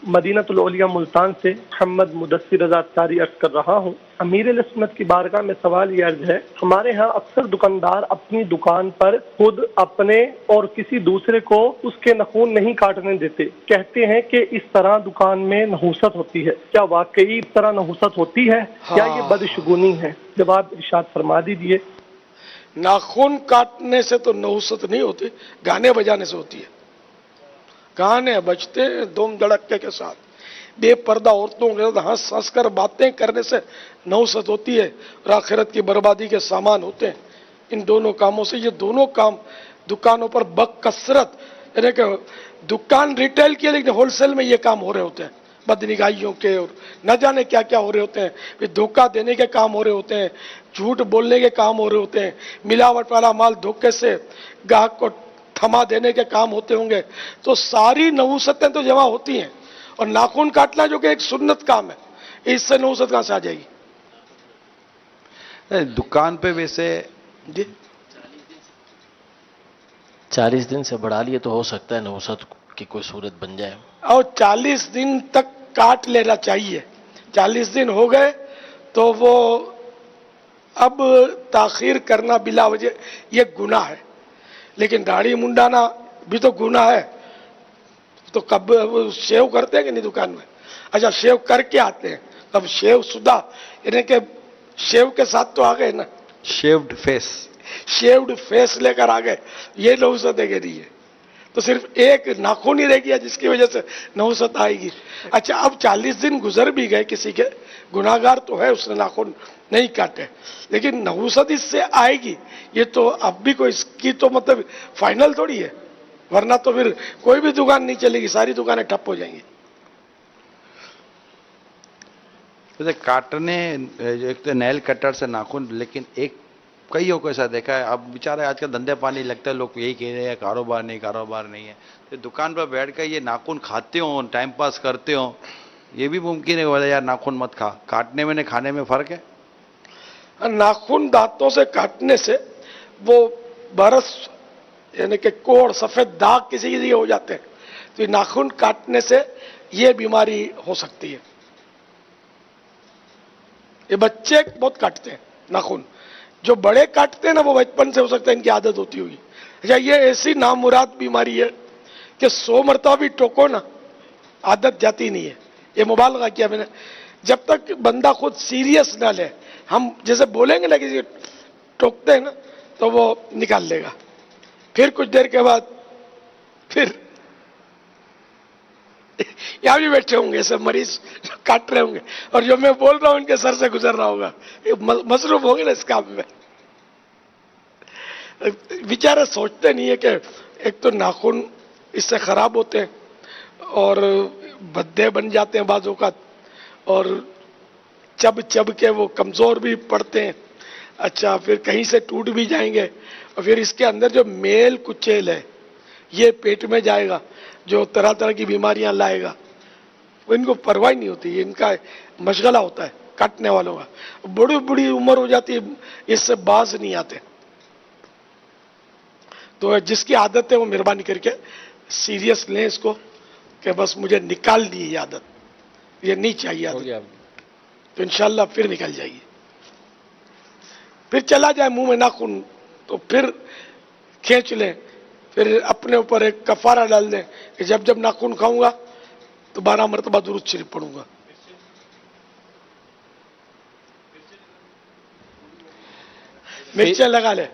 مدینۃ الاولیاء ملتان سے محمد مدثر رضا اتاری عرض کر رہا ہوں۔ امیر اہل سنت کی بارگاہ میں سوال یہ عرض ہے، ہمارے ہاں اکثر دکاندار اپنی دکان پر خود اپنے اور کسی دوسرے کو اس کے ناخن نہیں کاٹنے دیتے، کہتے ہیں کہ اس طرح دکان میں نحوست ہوتی ہے۔ کیا واقعی اس طرح نحوست ہوتی ہے یا یہ بدشگونی ہے؟ جواب ارشاد فرما دیجیے۔ ناخن کاٹنے سے تو نحوست نہیں ہوتی، گانے بجانے سے ہوتی ہے۔ گانے بجتے ہیں دھوم دھڑکے کے ساتھ، بے پردہ عورتوں کے ساتھ ہنس ہنس کر باتیں کرنے سے نحوست ہوتی ہے، اور آخرت کی بربادی کے سامان ہوتے ہیں ان دونوں کاموں سے۔ یہ دونوں کام دکانوں پر بکثرت، یعنی کہ دکان ریٹیل کی ہے لیکن ہول سیل میں یہ کام ہو رہے ہوتے ہیں، بدنگاہیوں کے اور نہ جانے کیا کیا ہو رہے ہوتے ہیں، پھر دھوکہ دینے کے کام ہو رہے ہوتے ہیں، جھوٹ بولنے کے کام ہو رہے ہوتے ہیں، ملاوٹ والا مال دھوکے سے گاہک کو تھما دینے کے کام ہوتے ہوں گے۔ تو ساری نحوستیں تو جمع ہوتی ہیں، اور ناخن کاٹنا جو کہ ایک سنت کام ہے، اس سے نحوست کہاں سے آ جائے گی؟ دکان پہ ویسے جی 40 دن سے بڑھا لیے تو ہو سکتا ہے نحوست کی کوئی صورت بن جائے۔ اور 40 دن تک کاٹ لینا چاہیے۔ 40 دن ہو گئے تو وہ اب تاخیر کرنا بلا وجہ یہ گناہ ہے، لیکن داڑھی منڈانا بھی تو گناہ ہے۔ تو کب شیو کرتے ہیں کہ نہیں دکان میں؟ اچھا شیو کر کے آتے ہیں، اب شیو شدہ یعنی کہ شیو کے ساتھ تو آ گئے نا، شیوڈ فیس، شیوڈ فیس لے کر آ گئے، یہ نحوست ہے کہ نہیں ہے؟ تو صرف ایک ناخن ہی رہ گیا جس کی وجہ سے نحوست آئے گی۔ اچھا اب 40 دن گزر بھی گئے کسی کے، گناہگار تو ہے اس نے ناخن نہیں کاٹے، لیکن نحوست اس سے آئے گی، یہ تو اب بھی کوئی اس کی تو مطلب فائنل تھوڑی ہے، ورنہ تو پھر کوئی بھی دکان نہیں چلے گی، ساری دکانیں ٹھپ ہو جائیں گی۔ جیسے کاٹنے ایک تو نیل کٹر سے ناخن، لیکن ایک کئیوں کو ایسا دیکھا ہے، اب بیچارے آج کل دھندے پانی لگتا ہے، لوگ یہی کہہ رہے ہیں کاروبار نہیں ہے، تو دکان پر بیٹھ کر یہ ناخن کھاتے ہوں، ٹائم پاس کرتے ہوں، یہ بھی ممکن ہے بولے یار ناخن مت کھا، کاٹنے میں نے کھانے میں فرق ہے؟ ناخن دانتوں سے کاٹنے سے وہ برس یعنی کہ کوڑ سفید داغ کسی کے ہو جاتے ہیں، تو یہ ناخن کاٹنے سے یہ بیماری ہو سکتی ہے۔ یہ بچے بہت کاٹتے ہیں ناخن، جو بڑے کاٹتے ہیں نا وہ بچپن سے ہو سکتا ہے ان کی عادت ہوتی ہوگی۔ اچھا یہ ایسی نامراد بیماری ہے کہ 100 مرتبہ بھی ٹوکو نا عادت جاتی نہیں ہے، یہ مبالغہ کیا میں نے۔ جب تک بندہ خود سیریس نہ لے، ہم جیسے بولیں گے نا کسی ٹوکتے ہیں نا تو وہ نکال لے گا، پھر کچھ دیر کے بعد پھر یہاں بھی بیٹھے ہوں گے ایسے مریض کاٹ رہے ہوں گے، اور جو میں بول رہا ہوں ان کے سر سے گزر رہا ہوگا، مصروف ہوں گے نا اس کام میں۔ بیچارے سوچتے نہیں ہے کہ ایک تو ناخن اس سے خراب ہوتے ہیں اور بھدے بن جاتے ہیں بعض اوقات، اور چب چب کے وہ کمزور بھی پڑتے ہیں۔ اچھا پھر کہیں سے ٹوٹ بھی جائیں گے، اور پھر اس کے اندر جو میل کچیل ہے یہ پیٹ میں جائے گا جو طرح طرح کی بیماریاں لائے گا، وہ ان کو پرواہ نہیں ہوتی، ان کا مشغلہ ہوتا ہے کاٹنے والوں کا۔ بڑی بڑی عمر ہو جاتی ہے اس سے باز نہیں آتے۔ تو جس کی عادت ہے وہ مہربانی کر کے سیریس لیں اس کو کہ بس مجھے نکال دی یہ عادت، یہ نہیں چاہیے عادت، تو انشاءاللہ پھر نکل جائے گی۔ پھر چلا جائے منہ میں ناخن تو پھر کھینچ لیں، پھر اپنے اوپر ایک کفارہ ڈال دیں کہ جب جب ناخن کھاؤں گا تو 12 مرتبہ درود شریف پڑھوں گا۔ مرچیں لگا لیں۔